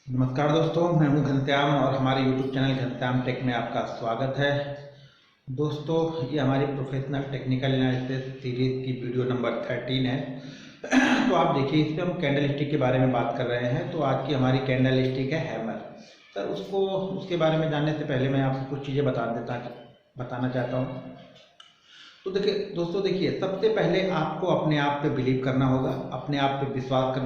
नमस्कार दोस्तों, मैं हूं घनश्याम और हमारे YouTube चैनल घनश्याम टेक में आपका स्वागत है। दोस्तों, ये हमारी प्रोफेशनल टेक्निकल एनालिसिस सीरीज की वीडियो नंबर 13 है। तो आप देखिए, इस पे हम कैंडल स्टिक के बारे में बात कर रहे हैं। तो आज की हमारी कैंडल स्टिक है हैमर। सर, उसके बारे में जानने से पहले मैं आपको कुछ चीज़ें बताना चाहता हूँ। तो देखिए दोस्तों, देखिए सबसे पहले आपको अपने आप पे बिलीव करना होगा, अपने आप पे विश्वास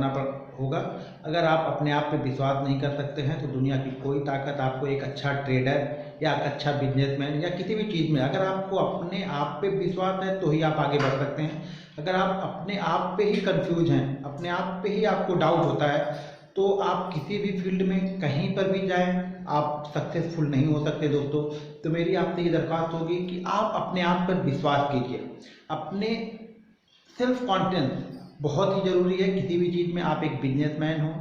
होगा। अगर आप अपने आप पे विश्वास नहीं कर सकते हैं तो दुनिया की कोई ताकत आपको एक अच्छा ट्रेडर या एक अच्छा बिजनेसमैन या किसी भी चीज़ में, अगर आपको अपने आप पे विश्वास है तो ही आप आगे बढ़ सकते हैं। अगर आप अपने आप पे ही कंफ्यूज हैं, अपने आप पे ही आपको डाउट होता है, तो आप किसी भी फील्ड में कहीं पर भी जाएं, आप सक्सेसफुल नहीं हो सकते दोस्तों। तो मेरी आपसे ये दरख्वास्त होगी कि आप अपने आप पर विश्वास कीजिए। अपने सेल्फ कॉन्फिडेंस बहुत ही ज़रूरी है किसी भी चीज़ में। आप एक बिजनेसमैन हो,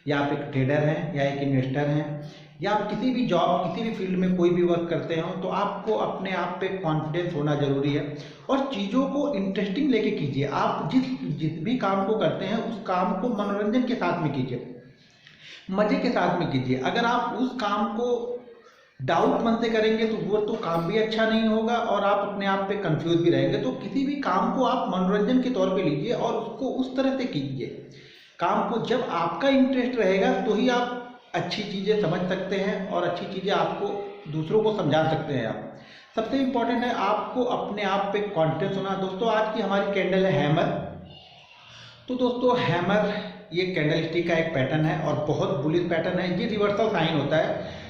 या आप एक ट्रेडर हैं, या एक इन्वेस्टर हैं, या आप किसी भी जॉब, किसी भी फील्ड में कोई भी वर्क करते हो, तो आपको अपने आप पे कॉन्फिडेंस होना ज़रूरी है। और चीज़ों को इंटरेस्टिंग लेके कीजिए। आप जिस जिस भी काम को करते हैं उस काम को मनोरंजन के साथ में कीजिए, मजे के साथ में कीजिए। अगर आप उस काम को डाउट मन से करेंगे तो वो तो काम भी अच्छा नहीं होगा और आप अपने आप पे कंफ्यूज भी रहेंगे। तो किसी भी काम को आप मनोरंजन के तौर पे लीजिए और उसको उस तरह से कीजिए। काम को जब आपका इंटरेस्ट रहेगा तो ही आप अच्छी चीज़ें समझ सकते हैं और अच्छी चीज़ें आपको दूसरों को समझा सकते हैं आप। सबसे इम्पोर्टेंट है आपको अपने आप पे कॉन्फिडेंस होना। दोस्तों, आज की हमारी कैंडल है हैमर। तो दोस्तों, हैमर ये कैंडल स्टिक का एक पैटर्न है और बहुत बुलिश पैटर्न है। ये रिवर्सल साइन होता है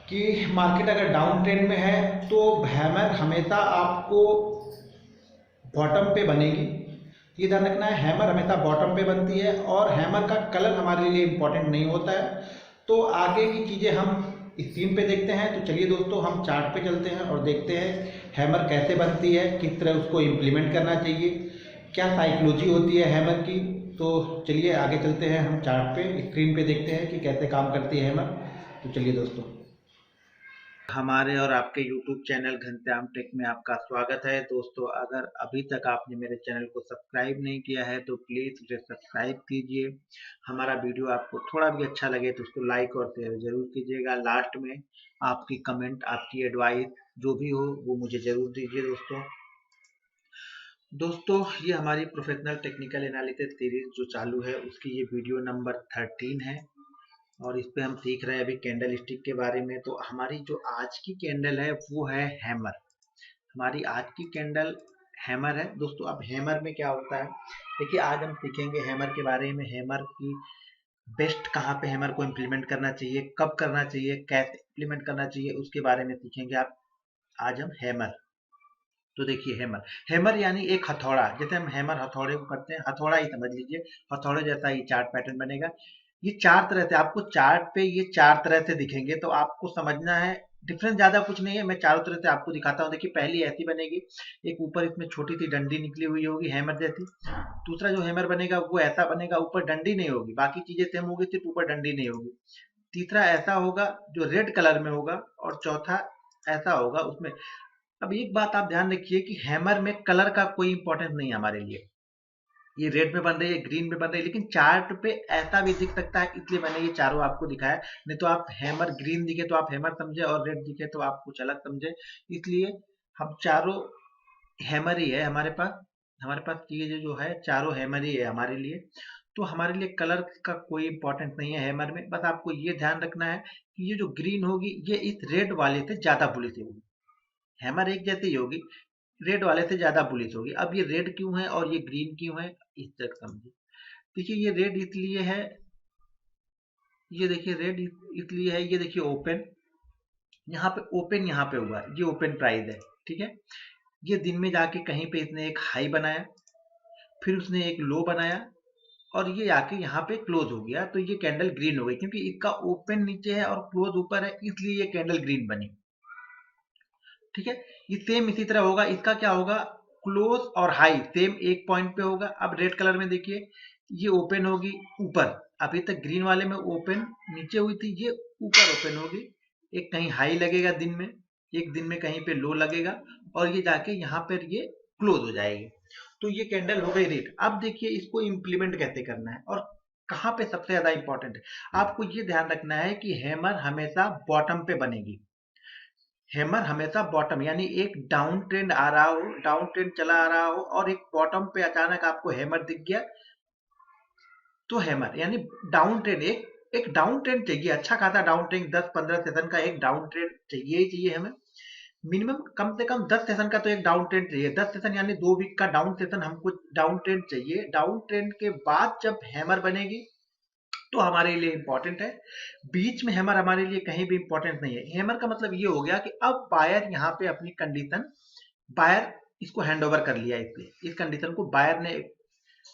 कि मार्केट अगर डाउन ट्रेंड में है तो हैमर हमेशा आपको बॉटम पे बनेगी। ये ध्यान रखना है, हैमर हमेशा बॉटम पे बनती है और हैमर का कलर हमारे लिए इम्पोर्टेंट नहीं होता है। तो आगे की चीज़ें हम स्क्रीन पे देखते हैं। तो चलिए दोस्तों, हम चार्ट पे चलते हैं और देखते हैं हैमर कैसे बनती है, किस तरह उसको इम्प्लीमेंट करना चाहिए, क्या साइकोलॉजी होती है हैमर की। तो चलिए आगे चलते हैं, हम चार्ट पे स्क्रीन पे देखते हैं कि कैसे काम करती है हैमर। तो चलिए दोस्तों, हमारे और आपके YouTube चैनल घनश्याम टेक में आपका स्वागत है। दोस्तों, अगर अभी तक आपने मेरे चैनल को सब्सक्राइब नहीं किया है तो प्लीज़ उसे सब्सक्राइब कीजिए। हमारा वीडियो आपको थोड़ा भी अच्छा लगे तो उसको लाइक और शेयर ज़रूर कीजिएगा। लास्ट में आपकी कमेंट, आपकी एडवाइस जो भी हो वो मुझे ज़रूर दीजिए दोस्तों। दोस्तों, ये हमारी प्रोफेशनल टेक्निकल एनालिसिस सीरीज़ जो चालू है उसकी ये वीडियो नंबर 13 है और इस पे हम सीख रहे हैं अभी कैंडल स्टिक के बारे में। तो हमारी जो आज की कैंडल है वो है हैमर। हमारी आज की कैंडल हैमर है दोस्तों। अब हैमर में क्या होता है, देखिए आज हम सीखेंगे हैमर के बारे में। हैमर की बेस्ट कहाँ पे हैमर को इम्प्लीमेंट करना चाहिए, कब करना चाहिए, कैसे इम्प्लीमेंट करना चाहिए, उसके बारे में सीखेंगे आप आज हम हैमर। तो देखिए हैमर, हैमर यानी एक हथौड़ा। जैसे हम हैमर हथौड़े को करते हैं, हथौड़ा ही समझ लीजिए। हथौड़े जैसा ही चार्ट पैटर्न बनेगा। ये चार तरह से आपको चार्ट पे ये चार तरह से दिखेंगे, तो आपको समझना है। डिफरेंस ज्यादा कुछ नहीं है, मैं चारों तरह से आपको दिखाता हूँ। देखिए पहली ऐसी बनेगी, एक ऊपर इसमें छोटी सी डंडी निकली हुई होगी हैमर जैसी। दूसरा जो हैमर बनेगा वो ऐसा बनेगा, ऊपर डंडी नहीं होगी, बाकी चीजें सेम होगी, सिर्फ ऊपर डंडी नहीं होगी। तीसरा ऐसा होगा जो रेड कलर में होगा, और चौथा ऐसा होगा उसमें। अब एक बात आप ध्यान रखिए कि हैमर में कलर का कोई इंपॉर्टेंस नहीं है हमारे लिए। ये रेड में बन रही है, ग्रीन में बन रही है, लेकिन चार्ट पे ऐसा भी दिख सकता है, इसलिए मैंने ये चारों आपको दिखाया। नहीं तो आप हैमर ग्रीन दिखे तो आप हैमर समझे और रेड दिखे तो आप कुछ अलग समझे। इसलिए हम चारों हैमर ही है हमारे पास। हमारे पास ये जो है चारों हैमर ही है हमारे लिए। तो हमारे लिए कलर का कोई इंपॉर्टेंस नहीं है हैमर में। बस आपको ये ध्यान रखना है कि ये जो ग्रीन होगी ये इस रेड वाले से ज्यादा बुलिश होगी। हैमर एक जैसी ही होगी, रेड वाले से ज्यादा बुलिश होगी। अब ये रेड क्यों है और ये ग्रीन क्यों है, इस तक समझिए। देखिए ये रेड इसलिए है, ये देखिए रेड इसलिए है, ये देखिए ओपन, यहाँ पे ओपन, यहाँ पे हुआ, ये ओपन प्राइस है, ठीक है। ये दिन में जाके कहीं पे इसने एक हाई बनाया, फिर उसने एक लो बनाया, और ये आके यहाँ पे क्लोज हो गया, तो ये कैंडल ग्रीन हो गई। क्योंकि इसका ओपन नीचे है और क्लोज ऊपर है, इसलिए ये कैंडल ग्रीन बनी, ठीक है। ये सेम इसी तरह होगा, इसका क्या होगा, क्लोज और हाई सेम एक पॉइंट पे होगा। अब रेड कलर में देखिए, ये ओपन होगी ऊपर। अभी तक ग्रीन वाले में ओपन नीचे हुई थी, ये ऊपर ओपन होगी। एक कहीं हाई लगेगा दिन में, एक दिन में कहीं पे लो लगेगा, और ये जाके यहाँ पर ये क्लोज हो जाएगी। तो ये कैंडल हो गई रेड। अब देखिए इसको इम्प्लीमेंट कैसे करना है, और कहाँ पे सबसे ज्यादा इंपॉर्टेंट है, आपको ये ध्यान रखना है कि हैमर हमेशा बॉटम पे बनेगी। हैमर हमेशा बॉटम, यानी एक डाउन ट्रेंड आ रहा हो, डाउन ट्रेंड चला आ रहा हो और एक बॉटम पे अचानक आपको हैमर दिख गया, तो हैमर यानी डाउन ट्रेंड, एक डाउन ट्रेंड चाहिए, अच्छा खासा डाउन ट्रेंड, 10-15 सेशन का एक डाउन ट्रेंड चाहिए ही चाहिए हमें। मिनिमम कम से कम 10 सेशन का तो एक डाउन ट्रेंड चाहिए, 10 सेशन यानी 2 वीक का डाउन सेशन हमको डाउन ट्रेंड चाहिए। डाउन ट्रेंड के बाद जब हैमर बनेगी तो हमारे लिए इंपॉर्टेंट है। बीच में हैमर हमारे लिए कहीं भी इंपॉर्टेंट नहीं है। हैमर का मतलब ये हो गया कि अब बायर यहाँ पे अपनी कंडीशन, बायर इसको हैंड ओवर कर लिया, इस कंडीशन को बायर ने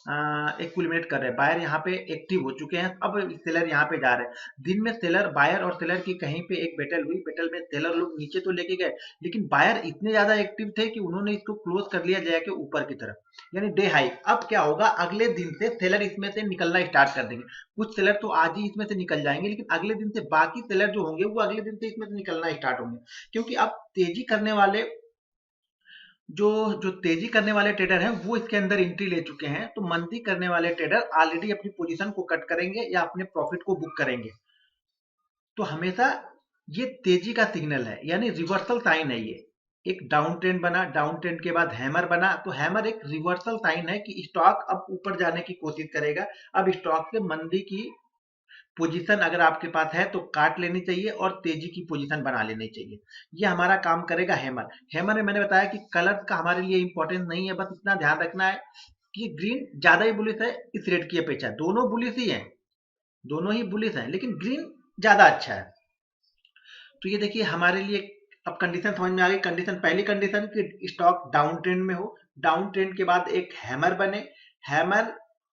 एक्विलिब्रेट कर रहे हैं, बायर यहाँ पे एक्टिव हो चुके हैं, अब सेलर यहाँ पे जा रहे हैं। दिन में सेलर, बायर और सेलर की कहीं पे एक बैटल हुई, बैटल में सेलर लोग नीचे तो लेके गए, लेकिन बायर इतने ज्यादा एक्टिव थे कि उन्होंने इसको क्लोज कर लिया जाके ऊपर की तरफ, यानी डे हाई। अब क्या होगा, अगले दिन से सेलर इसमें से निकलना स्टार्ट कर देंगे। कुछ सेलर तो आज ही इसमें से निकल जाएंगे, लेकिन अगले दिन से बाकी सेलर जो होंगे वो अगले दिन से इसमें से निकलना स्टार्ट होंगे, क्योंकि अब तेजी करने वाले, जो जो तेजी करने वाले ट्रेडर हैं वो इसके अंदर एंट्री ले चुके हैं, तो मंदी करने वाले ट्रेडर ऑलरेडी अपनी पोजीशन को कट करेंगे या अपने प्रॉफिट को बुक करेंगे। तो हमेशा ये तेजी का सिग्नल है, यानी रिवर्सल साइन है ये। एक डाउन ट्रेंड बना, डाउन ट्रेंड के बाद हैमर बना, तो हैमर एक रिवर्सल साइन है कि स्टॉक अब ऊपर जाने की कोशिश करेगा। अब स्टॉक से मंदी की पोजीशन अगर आपके पास है तो काट लेनी चाहिए और तेजी की पोजीशन बना लेनी चाहिए। ये हमारा काम करेगा हैमर। हैमर में मैंने बताया कि कलर का हमारे लिए इंपॉर्टेंट नहीं है, बस इतना ध्यान रखना है कि ग्रीन ज्यादा ही बुलिश है इस रेट की अपेक्षा, दोनों बुलिश ही हैं, दोनों ही बुलिश हैं, लेकिन ग्रीन ज्यादा अच्छा है। तो ये देखिए हमारे लिए अब कंडीशन समझ में आ गई। कंडीशन, पहली कंडीशन कि स्टॉक डाउन ट्रेंड में हो, डाउन ट्रेंड के बाद एक हैमर बने, हैमर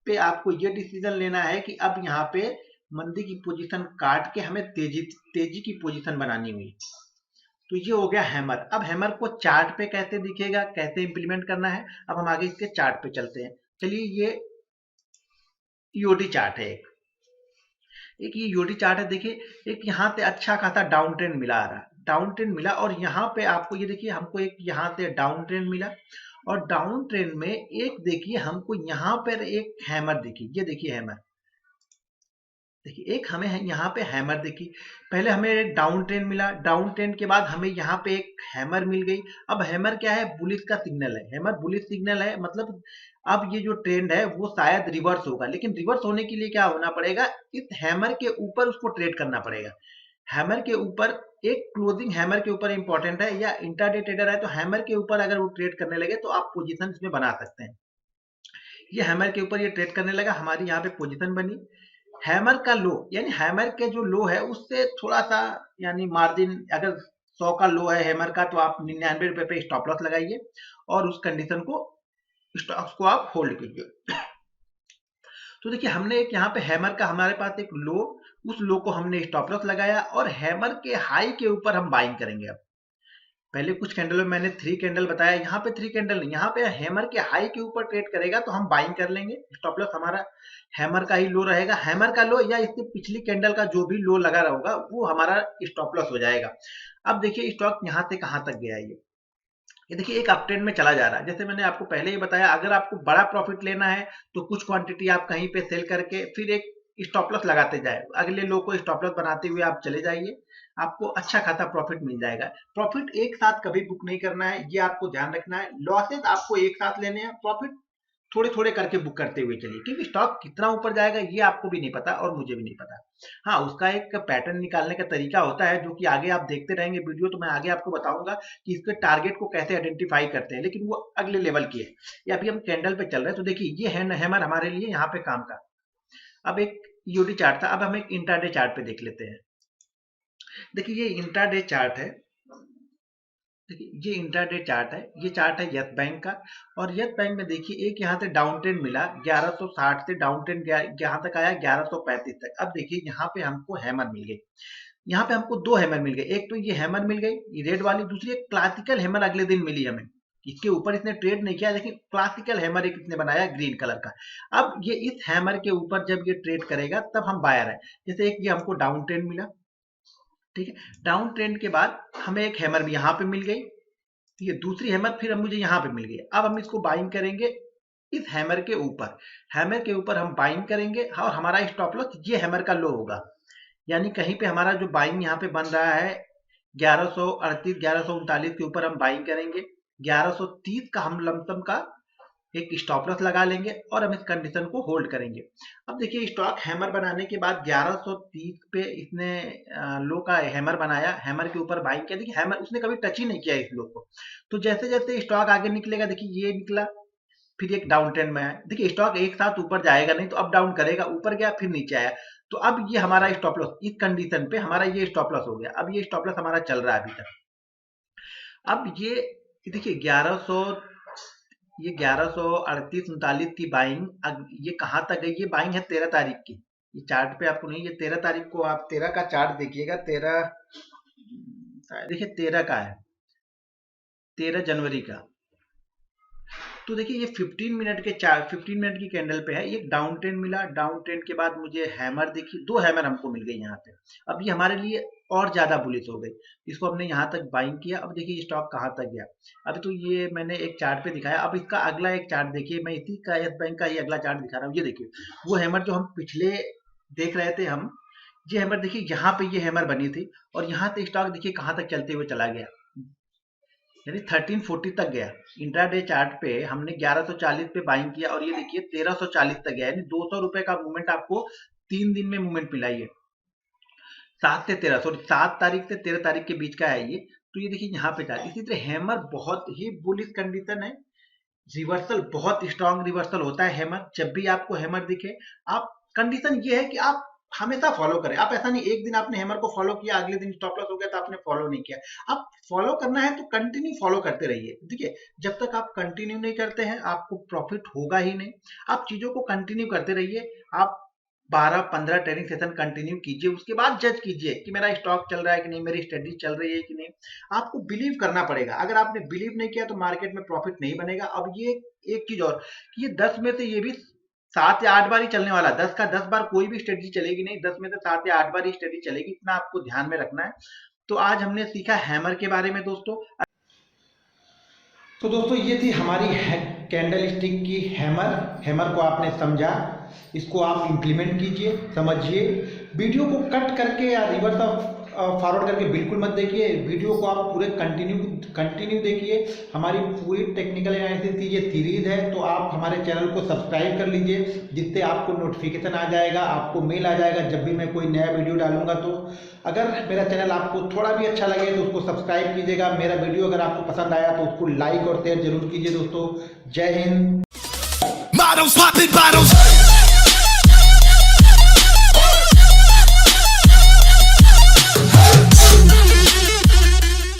पे आपको ये डिसीजन लेना है कि अब यहाँ पे मंदी की पोजीशन काट के हमें तेजी तेजी की पोजीशन बनानी हुई। तो ये हो गया हैमर। अब हैमर को चार्ट पे कैसे दिखेगा, कैसे इंप्लीमेंट करना है, अब हम आगे इसके चार्ट पे चलते हैं। चलिए, ये ईओडी चार्ट है, एक ये यूडी चार्ट है। देखिए एक यहाँ से अच्छा खासा डाउन ट्रेंड मिला आ रहा, डाउन ट्रेंड मिला, और यहाँ पे आपको ये देखिए हमको एक यहाँ से डाउन ट्रेंड मिला, और डाउन ट्रेंड में एक देखिए हमको यहाँ पर एक हैमर दिखी, ये देखिए हैमर, देखिए एक हमें यहाँ पे हैमर दिखी। पहले हमें एक डाउन ट्रेंड मिला, डाउन ट्रेंड के बाद हमें यहाँ पे एक हैमर मिल गई। अब हैमर क्या है, बुलिश का सिग्नल है, हैमर बुलिश सिग्नल है, मतलब अब ये जो ट्रेंड है वो शायद रिवर्स होगा, लेकिन रिवर्स होने के लिए क्या होना पड़ेगा, इस हैमर के ऊपर उसको ट्रेड करना पड़ेगा। हैमर के ऊपर एक क्लोजिंग हैमर के ऊपर इंपॉर्टेंट है, या इंट्राडे ट्रेडर है तो हैमर के ऊपर अगर वो ट्रेड करने लगे तो आप पोजीशन इसमें बना सकते हैं। ये हैमर के ऊपर ये ट्रेड करने लगा, हमारी यहाँ पे पोजीशन बनी। हैमर का लो, यानी हैमर के जो लो है उससे थोड़ा सा, यानी मार्जिन अगर 100 का लो है हैमर का, तो आप 99 रुपए पे स्टॉप लॉस लगाइए और उस कंडीशन को, स्टॉक्स को आप होल्ड कीजिए। तो देखिए हमने एक यहाँ पे हैमर का, हमारे पास एक लो, उस लो को हमने स्टॉप लॉस लगाया और हैमर के हाई के ऊपर हम बाइंग करेंगे। अब पहले कुछ कैंडल में मैंने 3 कैंडल बताया, यहाँ पे 3 कैंडल नहीं, यहाँ पे हैमर के हाई के ऊपर ट्रेड करेगा तो हम बाइंग कर लेंगे। स्टॉप लॉस हमारा हैमर का ही लो रहेगा, हैमर का लो या इससे पिछली कैंडल का जो भी लो लगा होगा वो हमारा स्टॉप लॉस हो जाएगा। अब देखिए स्टॉक यहाँ से कहाँ तक गया है, ये देखिए एक अप ट्रेंड में चला जा रहा है। जैसे मैंने आपको पहले ही बताया, अगर आपको बड़ा प्रॉफिट लेना है तो कुछ क्वांटिटी आप कहीं पे सेल करके फिर एक स्टॉप लॉस लगाते जाए, अगले लो को स्टॉप लॉस बनाते हुए आप चले जाइए, आपको अच्छा खासा प्रॉफिट मिल जाएगा। प्रॉफिट एक साथ कभी बुक नहीं करना है, ये आपको ध्यान रखना है। लॉसेस आपको एक साथ लेने हैं, प्रॉफिट थोड़े थोड़े करके बुक करते हुए चलिए, क्योंकि स्टॉक कितना ऊपर जाएगा ये आपको भी नहीं पता और मुझे भी नहीं पता। हाँ, उसका एक पैटर्न निकालने का तरीका होता है जो कि आगे आप देखते रहेंगे वीडियो, तो मैं आगे आपको बताऊंगा कि इसके टारगेट को कैसे आइडेंटिफाई करते हैं, लेकिन वो अगले लेवल की है। ये अभी हम कैंडल पे चल रहे हैं, तो देखिए ये है हैमर हमारे लिए यहाँ पे काम का। अब एक ईओडी चार्ट था, अब हम एक इंट्राडे चार्ट पे देख लेते हैं। देखिए ये इंट्राडे चार्ट है, देखिए ये इंट्राडे चार्ट है, ये चार्ट है यस बैंक का। और यस बैंक में देखिए एक यहाँ से डाउन ट्रेंड मिला 1160 से, डाउन ट्रेंड यहाँ तक आया 1135 तक। अब देखिए यहाँ पे हमको हैमर मिल गई, यहाँ पे हमको 2 हैमर मिल गए, एक तो ये हैमर मिल गई ये रेड वाली, दूसरी एक क्लासिकल हैमर अगले दिन मिली हमें। इसके ऊपर इसने ट्रेड नहीं किया, लेकिन क्लासिकल हैमर एक इसने बनाया ग्रीन कलर का। अब ये इस हैमर के ऊपर जब ये ट्रेड करेगा तब हम बायर है। जैसे एक ये हमको डाउन ट्रेंड मिला, ठीक है, डाउन ट्रेंड के बाद हमें एक हैमर भी यहाँ पे मिल गई, ठीक है, दूसरी हैमर फिर मुझे यहाँ पे मिल गई। अब हम इसको बाइंग करेंगे इस हैमर के ऊपर हम बाइंग करेंगे और हमारा स्टॉप लॉस ये हैमर का लो होगा। यानी कहीं पे हमारा जो बाइंग यहाँ पे बन रहा है 1138 1139 के ऊपर हम बाइंग करेंगे, 1130 का हम लमसम का एक स्टॉप लॉस लगा लेंगे और हम इस कंडीशन को होल्ड करेंगे। अब देखिए स्टॉक हैमर बनाने के बाद 1130 पे इसने लो का हैमर बनाया, हैमर के ऊपर बाइंग किया। देखिए हैमर उसने कभी टच ही नहीं किया इस लो को। तो जैसे जैसे स्टॉक आगे निकलेगा, देखिए ये निकला, फिर एक डाउन ट्रेंड में है। देखिए स्टॉक एक साथ ऊपर जाएगा नहीं, तो अप डाउन करेगा, ऊपर गया फिर नीचे आया। तो अब ये हमारा स्टॉप लॉस इस कंडीशन पे हमारा ये स्टॉप लॉस हो गया। अब ये स्टॉप लॉस हमारा चल रहा है अभी तक। अब ये देखिए 1138 39 की बाइंग ये कहाँ तक गई? ये बाइंग है 13 तारीख की। ये चार्ट पे आपको नहीं, ये 13 तारीख को आप 13 का चार्ट देखिएगा। 13 देखिए 13 का है, 13 जनवरी का। तो देखिए ये 15 मिनट की कैंडल पे है। एक डाउन ट्रेंड मिला, डाउन ट्रेंड के बाद मुझे हैमर दिखी, 2 हैमर हमको मिल गई यहाँ पे। अब ये हमारे लिए और ज्यादा बुलिश हो गई। इसको हमने यहाँ तक बाइंग किया। अब देखिए ये स्टॉक कहाँ तक गया। अभी तो ये मैंने एक चार्ट पे दिखाया। अब इसका अगला एक चार्ट देखिए, मैं इसी का यस बैंक का ही अगला चार्ट दिखा रहा हूँ। ये देखिए वो हैमर जो हम पिछले देख रहे थे हम, ये हैमर देखिए यहाँ पे ये हैमर बनी थी और यहाँ से स्टॉक देखिए कहाँ तक चलते हुए चला गया, यानी 1340 तक गया। इंट्राडे चार्ट पे हमने 1140 पे बाइंग किया और ये देखिए 1340 तक गया, यानी 200 रुपए का मूवमेंट आपको 3 दिन में मूवमेंट मिला। ये 7 तारीख से 13 तारीख के बीच का है ये। तो ये देखिए यहाँ पे चार्ट। इसी तरह हैमर बहुत ही बुलिश कंडीशन है। रिवर्सल बहुत स्ट्रांग रिवर्सल होता है हैमर। जब भी आपको हैमर दिखे, आप कंडीशन ये है कि आप हमेशा फॉलो करें। आप ऐसा नहीं एक दिन आपने हैमर को फॉलो किया, अगले दिन स्टॉप लॉस हो गया तो आपने फॉलो नहीं किया। आप फॉलो करना है तो कंटिन्यू फॉलो करते रहिए। देखिए जब तक आप कंटिन्यू नहीं करते हैं आपको प्रॉफिट होगा ही नहीं। आप चीजों को कंटिन्यू करते रहिए। आप 12-15 ट्रेडिंग सेशन कंटिन्यू कीजिए, उसके बाद जज कीजिए कि मेरा स्टॉक चल रहा है कि नहीं, मेरी स्टडी चल रही है कि नहीं। आपको बिलीव करना पड़ेगा। अगर आपने बिलीव नहीं किया तो मार्केट में प्रॉफिट नहीं बनेगा। अब ये एक चीज और कि ये 10 में से ये भी 7 या 8 बार ही चलने वाला। 10 का 10 बार कोई भी स्ट्रेटजी चलेगी नहीं, 10 में से 7 या 8 बार ही स्ट्रेटजी चलेगी। इतना आपको ध्यान में रखना है। तो आज हमने सीखा हैमर के बारे में दोस्तों। तो दोस्तों ये थी हमारी कैंडल स्टिक की हैमर को आपने समझा, इसको आप इम्प्लीमेंट कीजिए, समझिए। वीडियो को कट करके या रिवर्स फॉरवर्ड करके बिल्कुल मत देखिए। वीडियो को आप पूरे कंटिन्यू देखिए। हमारी पूरी टेक्निकल एनालिसिस की ये सीरीज है, तो आप हमारे चैनल को सब्सक्राइब कर लीजिए, जिससे आपको नोटिफिकेशन आ जाएगा, आपको मेल आ जाएगा जब भी मैं कोई नया वीडियो डालूंगा। तो अगर मेरा चैनल आपको थोड़ा भी अच्छा लगे तो उसको सब्सक्राइब कीजिएगा। मेरा वीडियो अगर आपको पसंद आया तो उसको लाइक और शेयर जरूर कीजिए दोस्तों। जय हिंद।